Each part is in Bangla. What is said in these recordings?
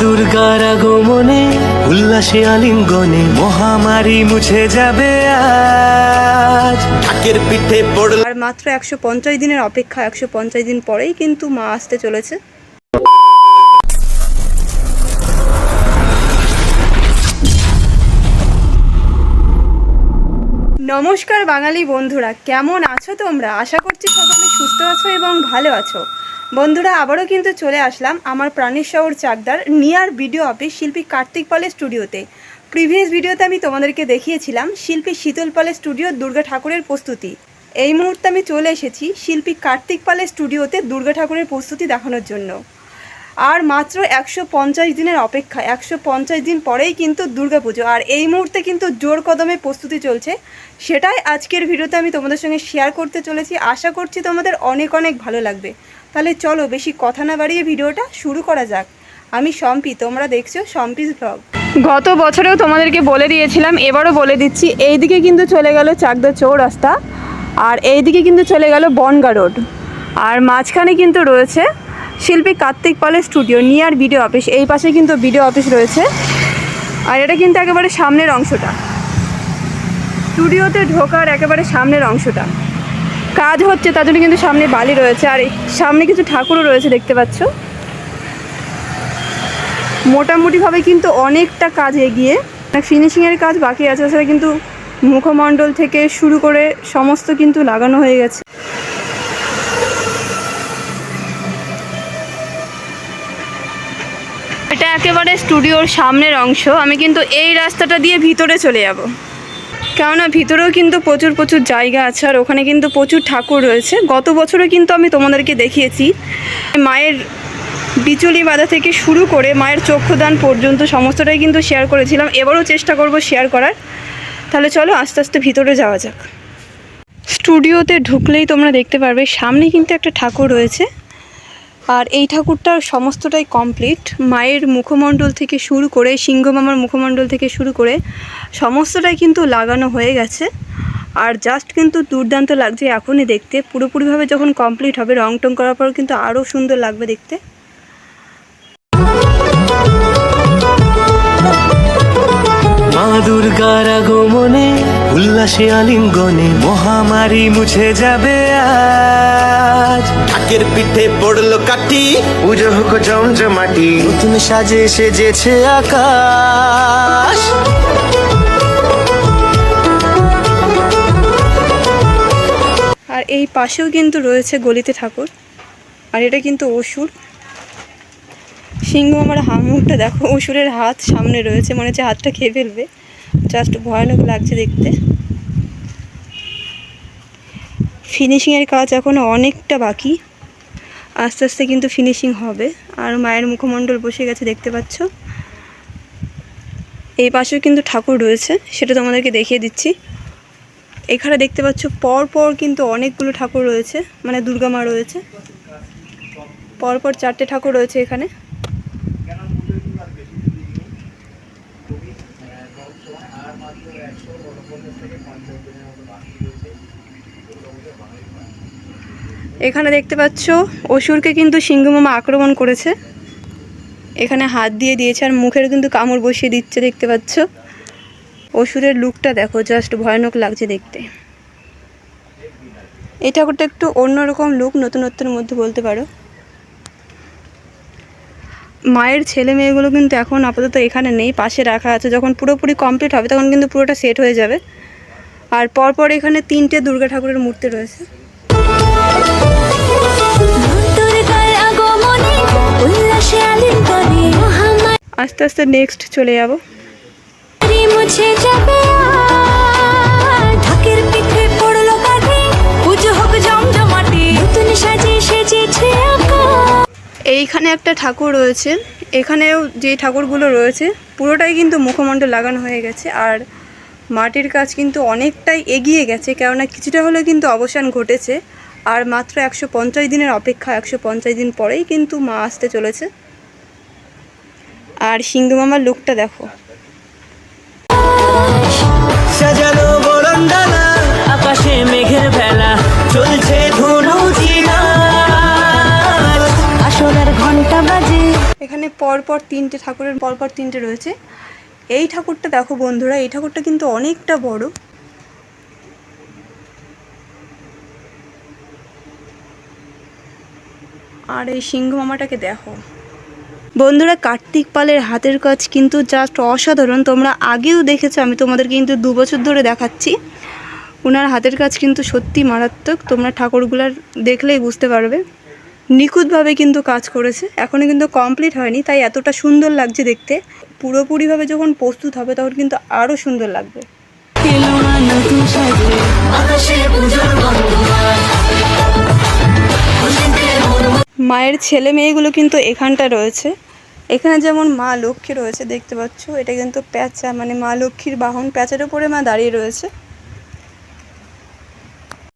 দুর্গার আগমনে উল্লাসে আলিঙ্গনে মহামারী মুছে যাবে আজ। ঢাকের পিঠে পড়ল। আর মাত্র 150 দিনের অপেক্ষা, 150 দিন পরেই কিন্তু মা আসতে চলেছে। নমস্কার বাঙালি বন্ধুরা, কেমন আছো তোমরা? আশা করছি সকলে সুস্থ আছো এবং ভালো আছো। বন্ধুরা, আবারও কিন্তু চলে আসলাম আমার প্রাণের শহর চাকদার নিয়ার ভিডিও অফিস শিল্পী কার্তিক পালের স্টুডিওতে। প্রিভিয়াস ভিডিওতে আমি তোমাদেরকে দেখিয়েছিলাম শিল্পী শীতল পালের স্টুডিও দুর্গা ঠাকুরের প্রস্তুতি। এই মুহূর্তে আমি চলে এসেছি শিল্পী কার্তিক পালের স্টুডিওতে দুর্গা ঠাকুরের প্রস্তুতি দেখানোর জন্য। আর মাত্র 150 দিনের অপেক্ষা, 150 দিন পরেই কিন্তু দুর্গাপুজো। আর এই মুহূর্তে কিন্তু জোর কদমে প্রস্তুতি চলছে, সেটাই আজকের ভিডিওতে আমি তোমাদের সঙ্গে শেয়ার করতে চলেছি। আশা করছি তোমাদের অনেক অনেক ভালো লাগবে। তাহলে চলো বেশি কথা না বাড়িয়ে ভিডিওটা শুরু করা যাক। আমি শম্পি, তোমরা দেখছো শম্পিস ব্লগ। গত বছরেও তোমাদেরকে বলে দিয়েছিলাম, এবারও বলে দিচ্ছি, এইদিকে কিন্তু চলে গেল চাকদা চৌরাস্তা, আর এইদিকে কিন্তু চলে গেল বনগা রোড, আর মাঝখানে কিন্তু রয়েছে শিল্পী কার্তিক পালের স্টুডিও নিয়ার ভিডিও অফিস। এই পাশে কিন্তু ভিডিও অফিস রয়েছে, আর এটা কিন্তু একেবারে সামনের অংশটা, স্টুডিওতে ঢোকার একেবারে সামনের অংশটা কাজ হচ্ছে, তার জন্য কিন্তু সামনে বালি রয়েছে, আর সামনে কিছু ঠাকুরও রয়েছে দেখতে পাচ্ছ। মোটামুটিভাবে কিন্তু অনেকটা কাজ এগিয়ে, ফিনিশিংয়ের কাজ বাকি আছে। সেটা কিন্তু মুখমণ্ডল থেকে শুরু করে সমস্ত কিন্তু লাগানো হয়ে গেছে। এটা একেবারে স্টুডিওর সামনের অংশ। আমি কিন্তু এই রাস্তাটা দিয়ে ভিতরে চলে যাব, কেননা ভিতরেও কিন্তু প্রচুর জায়গা আছে, আর ওখানে কিন্তু প্রচুর ঠাকুর রয়েছে। গত বছরও কিন্তু আমি তোমাদেরকে দেখিয়েছি মায়ের বিচুলি বাঁধা থেকে শুরু করে মায়ের চক্ষুদান পর্যন্ত সমস্তটাই কিন্তু শেয়ার করেছিলাম। এবারও চেষ্টা করব শেয়ার করার। তাহলে চলো আস্তে আস্তে ভিতরে যাওয়া যাক। স্টুডিওতে ঢুকলেই তোমরা দেখতে পারবে সামনে কিন্তু একটা ঠাকুর রয়েছে, আর এই ঠাকুরটার সমস্তটাই কমপ্লিট। মায়ের মুখমণ্ডল থেকে শুরু করে, সিংহমামার মুখমণ্ডল থেকে শুরু করে সমস্তটাই কিন্তু লাগানো হয়ে গেছে, আর জাস্ট কিন্তু দুর্দান্ত লাগছে এখনই দেখতে। পুরোপুরিভাবে যখন কমপ্লিট হবে, রং টং করার পর কিন্তু আরও সুন্দর লাগবে দেখতে। মা দুর্গার আগমনে উল্লাসে আলিঙ্গনে মহামারী মুছে যাবে আজ। ঢাকের পিঠে পড়লো কাঠি, পুজো হোক জমজমাটি, নতুন সাজে সেজেছে আকাশ। আর এই পাশেও কিন্তু রয়েছে গলিতে ঠাকুর, আর এটা কিন্তু অসুর। সিংহ আমার মুখটা দেখো, অসুরের হাত সামনে রয়েছে, মনে হচ্ছে হাতটা খেয়ে ফেলবে। জাস্ট ভয়ানক লাগছে দেখতে। ফিনিশিংয়ের কাজ এখনও অনেকটা বাকি, আস্তে আস্তে কিন্তু ফিনিশিং হবে। আর মায়ের মুখমণ্ডল বসে গেছে দেখতে পাচ্ছ। এই পাশেও কিন্তু ঠাকুর রয়েছে, সেটা তোমাদেরকে দেখিয়ে দিচ্ছি। এখানে দেখতে পাচ্ছ পরপর কিন্তু অনেকগুলো ঠাকুর রয়েছে, মানে দুর্গা মা রয়েছে, পরপর 4টে ঠাকুর রয়েছে এখানে। এখানে দেখতে পাচ্ছ অসুরকে কিন্তু সিংহমামা আক্রমণ করেছে, এখানে হাত দিয়ে দিয়েছে, আর মুখের কিন্তু কামড় বসিয়ে দিচ্ছে দেখতে পাচ্ছ। অসুরের লুকটা দেখো, জাস্ট ভয়ানক লাগছে দেখতে। এই ঠাকুরটা একটু অন্যরকম লুক, নতুনত্বের মধ্যে বলতে পারো। মায়ের ছেলে মেয়েগুলো কিন্তু এখন আপাতত এখানে নেই, পাশে রাখা আছে। যখন পুরোপুরি কমপ্লিট হবে তখন কিন্তু পুরোটা সেট হয়ে যাবে। আর পরপর এখানে 3টে দুর্গা ঠাকুরের মূর্তি রয়েছে। আস্তে আস্তে নেক্সট চলে যাব। এইখানে একটা ঠাকুর রয়েছে, এখানেও যে ঠাকুরগুলো রয়েছে পুরোটাই কিন্তু মুখমণ্ডল লাগানো হয়ে গেছে, আর মাটির কাজ কিন্তু অনেকটাই এগিয়ে গেছে, কেননা কিছুটা হলেও কিন্তু অবসান ঘটেছে। আর মাত্র 150 দিনের অপেক্ষা, 150 দিন পরেই কিন্তু মা আসতে চলেছে। আর সিংহমামার লুকটা দেখো, সাজানো বরণডালা, আকাশে মেঘের ভেলা, চলছে ধুনুচি নাচ, আসরের ঘন্টা বাজে। এখানে পরপর তিনটে ঠাকুরের পরপর তিনটে রয়েছে। এই ঠাকুরটা দেখো বন্ধুরা, এই ঠাকুরটা কিন্তু অনেকটা বড়। আর এই সিংহ মামাটাকে দেখো বন্ধুরা, কার্তিক পালের হাতের কাজ কিন্তু জাস্ট অসাধারণ। তোমরা আগেও দেখেছো, আমি তোমাদের কিন্তু 2 বছর ধরে দেখাচ্ছি। ওনার হাতের কাজ কিন্তু সত্যি মারাত্মক। তোমরা ঠাকুরগুলার দেখলেই বুঝতে পারবে, নিখুঁতভাবে কিন্তু কাজ করেছে। এখনও কিন্তু কমপ্লিট হয়নি, তাই এতটা সুন্দর লাগছে দেখতে। পুরোপুরিভাবে যখন প্রস্তুত হবে তখন কিন্তু আরও সুন্দর লাগবে। মায়ের ছেলে মেয়েগুলো কিন্তু এখানটা রয়েছে। এখানে যেমন মা লক্ষ্মী রয়েছে দেখতে পাচ্ছ, এটা কিন্তু প্যাঁচা, মানে মা লক্ষ্মীর বাহন। প্যাঁচার উপরে মা দাঁড়িয়ে রয়েছে।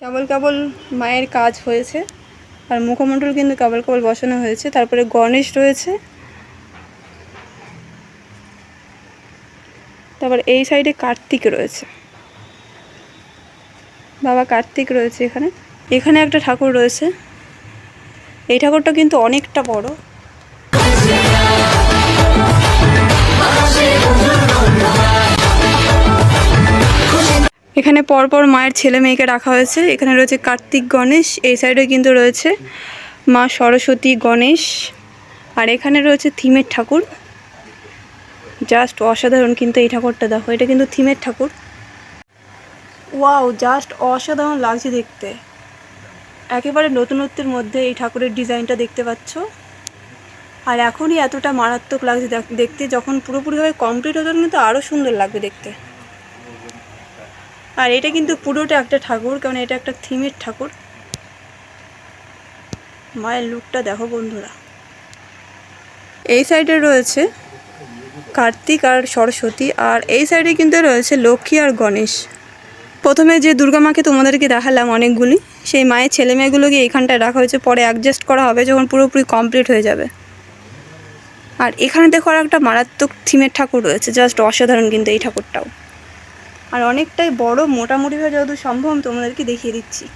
কেবল কেবল মায়ের কাজ হয়েছে, আর মুখমণ্ডল কিন্তু কেবল কেবল বসানো হয়েছে। তারপরে গণেশ রয়েছে, তারপর এই সাইডে কার্তিক রয়েছে, বাবা কার্তিক রয়েছে। এখানে একটা ঠাকুর রয়েছে। এই ঠাকুরটা কিন্তু অনেকটা বড়। এখানে পরপর মায়ের ছেলে মেয়েকে রাখা হয়েছে। এখানে রয়েছে কার্তিক, গণেশ। এই সাইডে কিন্তু রয়েছে মা সরস্বতী, গণেশ। আর এখানে রয়েছে থিমের ঠাকুর, জাস্ট অসাধারণ। কিন্তু এই ঠাকুরটা দেখো, এটা কিন্তু থিমের ঠাকুর। ওয়াও, জাস্ট অসাধারণ লাগছে দেখতে। একেবারে নতুনত্বের মধ্যে এই ঠাকুরের ডিজাইনটা দেখতে পাচ্ছ। আর এখনই এতটা মারাত্মক লাগছে দেখতে, যখন পুরোপুরিভাবে কমপ্লিট হবে কিন্তু আরও সুন্দর লাগবে দেখতে। আর এটা কিন্তু পুরোটা একটা ঠাকুর, কারণ এটা একটা থিমের ঠাকুর। মায়ের লুকটা দেখো বন্ধুরা। এই সাইডে রয়েছে কার্তিক আর সরস্বতী, আর এই সাইডে কিন্তু রয়েছে লক্ষ্মী আর গণেশ। প্রথমে যে দুর্গা মাকে তোমাদেরকে দেখালাম অনেকগুলি, সেই মায়ের ছেলে মেয়েগুলোকে এইখানটায় রাখা হয়েছে। পরে অ্যাডজাস্ট করা হবে যখন পুরোপুরি কমপ্লিট হয়ে যাবে। আর এখানে দেখো আর একটা মারাত্মক থিমের ঠাকুর রয়েছে, জাস্ট অসাধারণ কিন্তু এই ঠাকুরটাও। আর অনেকটাই বড়, মোটামুটিভাবে যতদূর সম্ভব আমি তোমাদেরকে দেখিয়ে দিচ্ছি।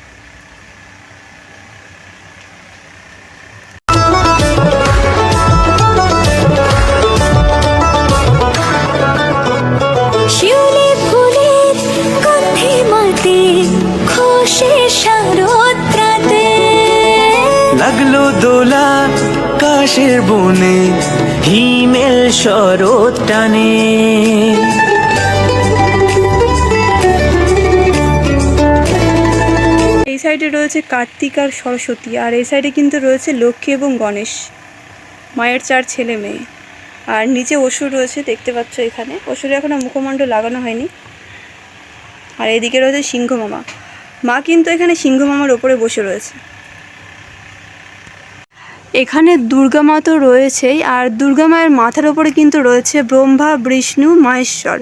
লাগলো দোলা কাশের বনে, হিমেল শরৎ টানে। এই সাইডে রয়েছে কার্তিক আর সরস্বতী, আর এই সাইডে কিন্তু রয়েছে লক্ষ্মী এবং গণেশ, মায়ের 4 ছেলে মেয়ে। আর নিচে অসুর রয়েছে দেখতে পাচ্ছ। এখানে অসুরে এখনও মুখমণ্ডল লাগানো হয়নি। আর এইদিকে রয়েছে সিংহ মামা। মা কিন্তু এখানে সিংহ মামার ওপরে বসে রয়েছে। এখানে দুর্গা মা তো রয়েছেই, আর দুর্গা মায়ের মাথার ওপরে কিন্তু রয়েছে ব্রহ্মা, বিষ্ণু, মহেশ্বর।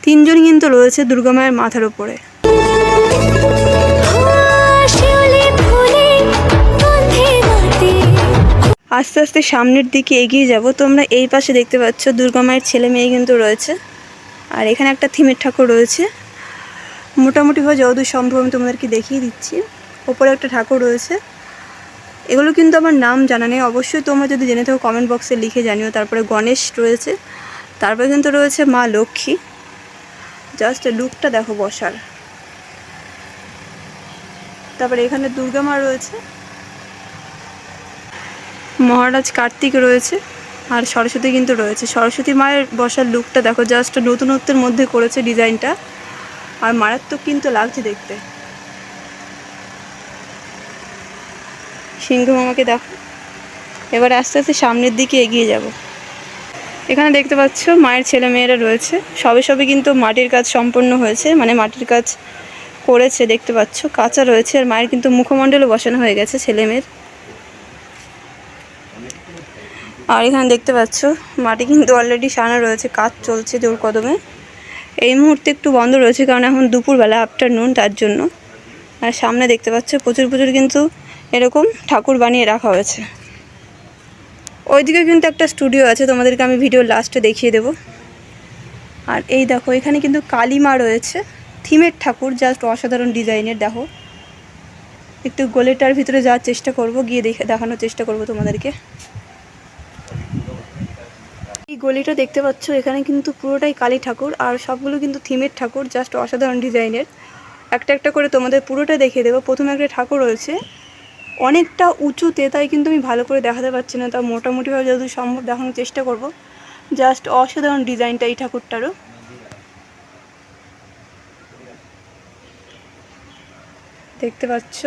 3 জন কিন্তু রয়েছে দুর্গা মায়ের মাথার ওপরে। আস্তে আস্তে সামনের দিকে এগিয়ে যাব। তোমরা এই পাশে দেখতে পাচ্ছ দুর্গা মায়ের ছেলে মেয়ে কিন্তু রয়েছে। আর এখানে একটা থিমের ঠাকুর রয়েছে। মোটামুটিভাবে যতদূর সম্ভব আমি তোমাদেরকে দেখিয়ে দিচ্ছি। ওপরে একটা ঠাকুর রয়েছে। এগুলো কিন্তু আমার নাম জানা নেই, অবশ্যই তোমরা যদি জেনে থাকো কমেন্ট বক্সে লিখে জানিও। তারপরে গণেশ রয়েছে, তারপরে কিন্তু রয়েছে মা লক্ষ্মী। জাস্ট লুকটা দেখো বসার। তারপরে এখানে দুর্গা মা রয়েছে, মহারাজ কার্তিক রয়েছে, আর সরস্বতী কিন্তু রয়েছে। সরস্বতী মায়ের বসার লুকটা দেখো, জাস্ট নতুনত্বের মধ্যে করেছে ডিজাইনটা, আর মারাত্মক কিন্তু লাগছে দেখতে। সিংহ মামাকে দেখো। এবার আস্তে আস্তে সামনের দিকে এগিয়ে যাব। এখানে দেখতে পাচ্ছ মায়ের ছেলে মেয়েরা রয়েছে। সবে কিন্তু মাটির কাজ সম্পন্ন হয়েছে, মানে মাটির কাজ করেছে দেখতে পাচ্ছ, কাঁচা রয়েছে। আর মায়ের কিন্তু মুখমণ্ডলও বসানো হয়ে গেছে ছেলে মেয়ের। আর এখানে দেখতে পাচ্ছ মাটি কিন্তু অলরেডি সানা রয়েছে, কাজ চলছে জোর কদমে। এই মুহূর্তে একটু বন্ধ রয়েছে, কারণ এখন দুপুরবেলা, আফটারনুন, তার জন্য। আর সামনে দেখতে পাচ্ছ প্রচুর কিন্তু এরকম ঠাকুর বানিয়ে রাখা হয়েছে। ওইদিকে কিন্তু একটা স্টুডিও আছে, তোমাদেরকে আমি ভিডিও লাস্টে দেখিয়ে দেব। আর এই দেখো এখানে কিন্তু কালী মা রয়েছে, থিমের ঠাকুর, জাস্ট অসাধারণ ডিজাইনের। দেখো একটু গোলেটার ভিতরে যাওয়ার চেষ্টা করব, গিয়ে দেখানোর চেষ্টা করব তোমাদেরকে। এই গলিটা দেখতে পাচ্ছ, এখানে কিন্তু পুরোটাই কালী ঠাকুর, আর সবগুলো কিন্তু থিমের ঠাকুর, জাস্ট অসাধারণ ডিজাইনের। একটা একটা করে তোমাদের পুরোটা দেখিয়ে দেবো। প্রথমে একটা ঠাকুর রয়েছে অনেকটা উঁচুতে, তাই কিন্তু আমি ভালো করে দেখাতে পারছি না, তা মোটামুটিভাবে যদি সম্ভব দেখানোর চেষ্টা করব। জাস্ট অসাধারণ ডিজাইনটা এই ঠাকুরটারও। দেখতে পাচ্ছ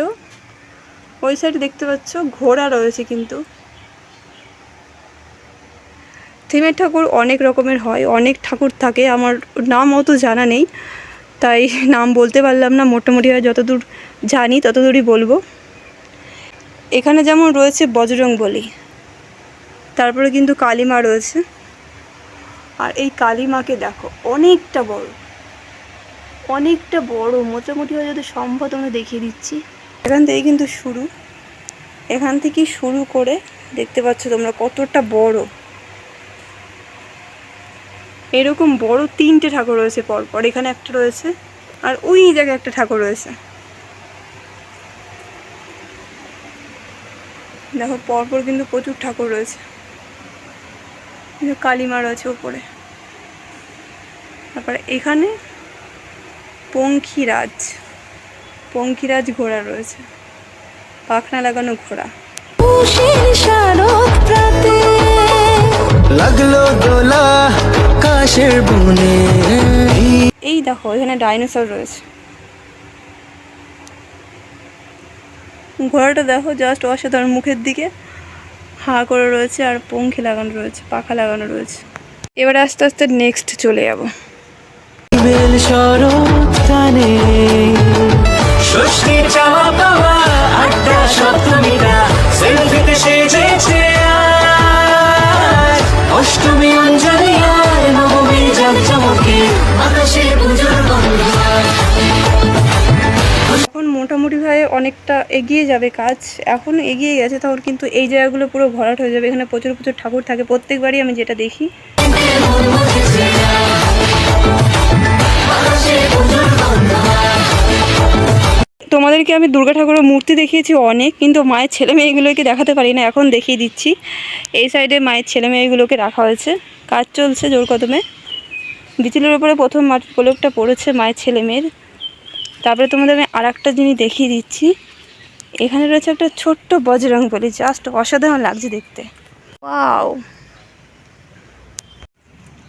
ওই সাইডে দেখতে পাচ্ছ ঘোড়া রয়েছে, কিন্তু থিমের ঠাকুর অনেক রকমের হয়, অনেক ঠাকুর থাকে, আমার নাম অত জানা নেই, তাই নাম বলতে পারলাম না। মোটামুটিভাবে যতদূর জানি ততদূরই বলবো। এখানে যেমন রয়েছে বজরংবলী, তারপরে কিন্তু কালী মা রয়েছে, আর এই কালী মাকে দেখো অনেকটা বড়, অনেকটা বড়। মোটামুটিভাবে যদি সম্ভব তোমরা দেখিয়ে দিচ্ছি। এখান থেকে কিন্তু শুরু, এখান থেকে শুরু করে দেখতে পাচ্ছ তোমরা কতটা বড়। এরকম বড় 3টে ঠাকুর রয়েছে পরপর। এখানে একটা রয়েছে, আর ওই জায়গায় একটা ঠাকুর রয়েছে। দেখো পরপর কিন্তু প্রচুর ঠাকুর রয়েছে। কালী মা রয়েছে উপরে, তারপরে এখানে পঙ্খিরাজ ঘোড়া রয়েছে, পাখনা লাগানো ঘোড়া। লাগলো দোলা কাশের বনে। এই দেখো এখানে ডাইনোসর রয়েছে। ঘোড়াটা দেখো জাস্ট অসাধারণ, মুখের দিকে হাঁ করে রয়েছে, আর পঙ্খি লাগানো রয়েছে, পাখা লাগানো রয়েছে। এবারে আস্তে আস্তে নেক্সট চলে যাব। হিমেল শরৎ টানে, ষষ্ঠী চাওয়া পাওয়া আড্ডা সপ্তমীরা সেলফিতে সেজেছে আজ। অষ্টমী অঞ্জলি আর নবমী জাঁকজমকে আকাশে পুজোর গন্ধ। এখন মোটামুটিভাবে অনেকটা এগিয়ে যাবে কাজ, এখন এগিয়ে গেছে, তখন কিন্তু এই জায়গাগুলো পুরো ভরাট হয়ে যাবে। এখানে প্রচুর প্রচুর ঠাকুর থাকে, প্রত্যেকবারই আমি যেটা দেখি। তোমাদেরকে আমি দুর্গা ঠাকুরের মূর্তি দেখিয়েছি অনেক, কিন্তু মায়ের ছেলে মেয়েগুলোকে দেখাতে পারি না, এখন দেখিয়ে দিচ্ছি। এই সাইডে মায়ের ছেলে মেয়েগুলোকে রাখা হয়েছে, কাজ চলছে জোর কদমে। বিচুলের উপরে প্রথম মাটির প্রলেপটা পড়েছে মায়ের ছেলে মেয়ের। তারপরে তোমাদের আমি আর একটা জিনিস দেখিয়ে দিচ্ছি। এখানে রয়েছে একটা ছোট্ট বজরংবলী, জাস্ট অসাধারণ লাগছে দেখতে। ওয়াও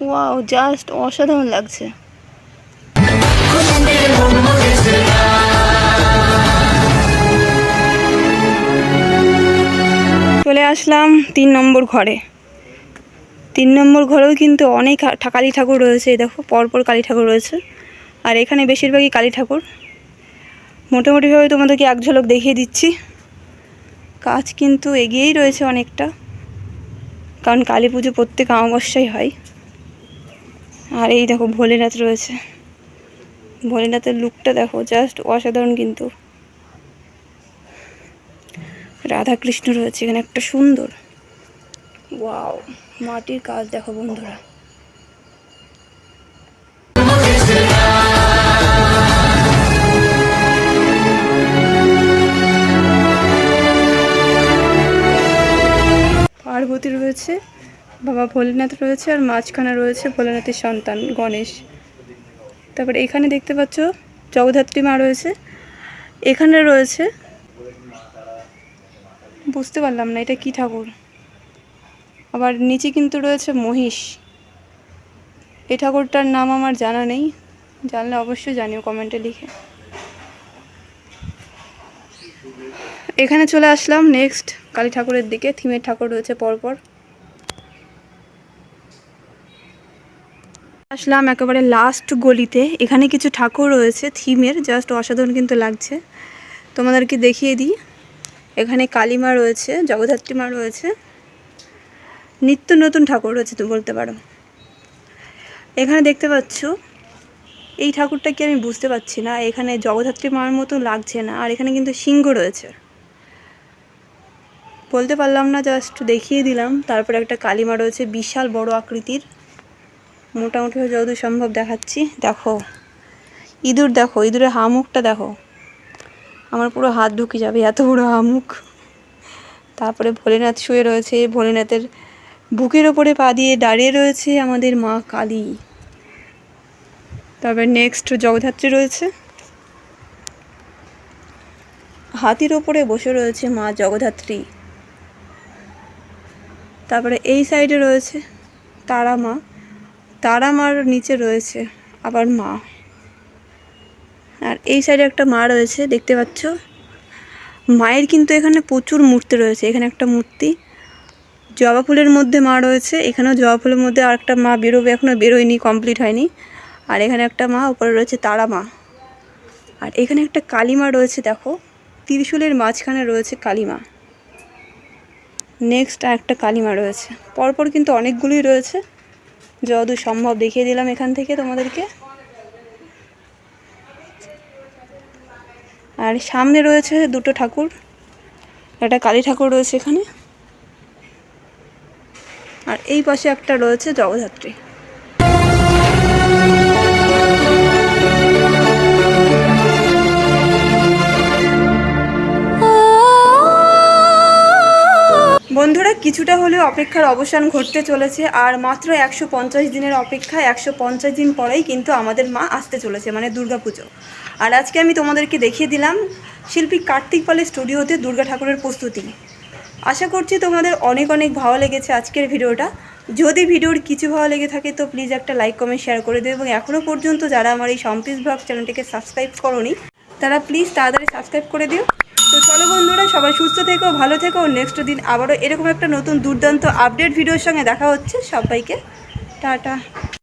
ওয়াও, জাস্ট অসাধারণ লাগছে। চলে আসলাম 3 নম্বর ঘরে। 3 নম্বর ঘরেও কিন্তু অনেক কালী ঠাকুর রয়েছে। এই দেখো পরপর কালী ঠাকুর রয়েছে, আর এখানে বেশিরভাগই কালী ঠাকুর। মোটামুটিভাবে তোমাদেরকে এক ঝলক দেখিয়ে দিচ্ছি। কাজ কিন্তু এগিয়েই রয়েছে অনেকটা, কারণ কালী পুজো প্রত্যেক অমাবস্যায় হয়। আর এই দেখো ভোলেনাথ রয়েছে, ভোলেনাথের লুকটা দেখো জাস্ট অসাধারণ। কিন্তু রাধাকৃষ্ণ রয়েছে এখানে একটা সুন্দর। ওয়াও, মাটির কাজ দেখো বন্ধুরা। পার্বতী রয়েছে, বাবা ভোলেনাথ রয়েছে, আর মাঝখানে রয়েছে ভোলেনাথের সন্তান গণেশ। তারপরে এখানে দেখতে পাচ্ছ জগদ্ধাত্রী মা রয়েছে। এখানে রয়েছে, বুঝতে পারলাম না এটা কি ঠাকুর। আবার নিচে কিন্তু রয়েছে মহিষ। এই ঠাকুরটার নাম আমার জানা নেই, জানলে অবশ্যই জানিও কমেন্টে লিখে। এখানে চলে আসলাম নেক্সট কালী ঠাকুরের দিকে। থিমের ঠাকুর রয়েছে পরপর। আসলাম একেবারে লাস্ট গলিতে। এখানে কিছু ঠাকুর রয়েছে থিমের, জাস্ট অসাধারণ কিন্তু লাগছে। তোমাদেরকে দেখিয়ে দিই। এখানে কালী মা রয়েছে, জগদ্ধাত্রী মা রয়েছে, নিত্য নতুন ঠাকুর রয়েছে তো বলতে পারো। এখানে দেখতে পাচ্ছ এই ঠাকুরটা কি আমি বুঝতে পারছি না, এখানে জগদ্ধাত্রী মার মতো লাগছে না, আর এখানে কিন্তু সিংহ রয়েছে, বলতে পারলাম না, জাস্ট দেখিয়ে দিলাম। তারপরে একটা কালী মা রয়েছে বিশাল বড় আকৃতির, মোটামুটি যতদূর সম্ভব দেখাচ্ছি। দেখো ইঁদুর, দেখো ইঁদুরের হামুখটা দেখো, আমার পুরো হাত ঢুকে যাবে এত বড় হামুখ। তারপরে ভোলেনাথ শুয়ে রয়েছে, ভোলেনাথের বুকের ওপরে পা দিয়ে দাঁড়িয়ে রয়েছে আমাদের মা কালী। তারপর নেক্সট জগদ্ধাত্রী রয়েছে, হাতির ওপরে বসে রয়েছে মা জগদ্ধাত্রী। তারপরে এই সাইডে রয়েছে তারা মা, তারা মার নিচে রয়েছে আবার মা। আর এই সাইডে একটা মা রয়েছে দেখতে পাচ্ছ। মায়ের কিন্তু এখানে প্রচুর মূর্তি রয়েছে। এখানে একটা মূর্তি, জবা ফুলের মধ্যে মা রয়েছে, এখানেও জবা ফুলের মধ্যে আর একটা মা বেরোবে, এখনও বেরোয়নি, কমপ্লিট হয়নি। আর এখানে একটা মা, উপরে রয়েছে তারা মা। আর এখানে একটা কালী মা রয়েছে, দেখো ত্রিশূলের মাঝখানে রয়েছে কালী মা। নেক্সট আর একটা কালী মা রয়েছে, পরপর কিন্তু অনেকগুলোই রয়েছে, যতদূর সম্ভব দেখিয়ে দিলাম এখান থেকে তোমাদেরকে। আর সামনে রয়েছে দুটো ঠাকুর, একটা কালী ঠাকুর রয়েছে এখানে, আর এই পাশে একটা রয়েছে জগদ্ধাত্রী। বন্ধুরা, কিছুটা হলেও অপেক্ষার অবসান ঘটতে চলেছে। আর মাত্র 150 দিনের অপেক্ষা, 150 দিন পরেই কিন্তু আমাদের মা আসতে চলেছে, মানে দুর্গাপুজো। আর আজকে আমি তোমাদেরকে দেখিয়ে দিলাম শিল্পী কার্তিক পালের স্টুডিওতে দুর্গা ঠাকুরের প্রস্তুতি। আশা করছি তোমাদের অনেক অনেক ভালো লেগেছে আজকের ভিডিওটা। যদি ভিডিওর কিছু ভালো লেগে থাকে তো প্লিজ একটা লাইক কমেন্ট শেয়ার করে দেবে, এবং এখনও পর্যন্ত যারা আমার এই সম্পিস ব্লগ চ্যানেলটিকে সাবস্ক্রাইব করোনি তারা প্লিজ তাড়াতাড়ি সাবস্ক্রাইব করে দিও। তো চলো বন্ধুরা, সবাই সুস্থ থেকো, ভালো থেকো। নেক্সট দিন আবারও এরকম একটা নতুন দুর্দান্ত আপডেট ভিডিওর সঙ্গে দেখা হচ্ছে। সবাইকে টাটা।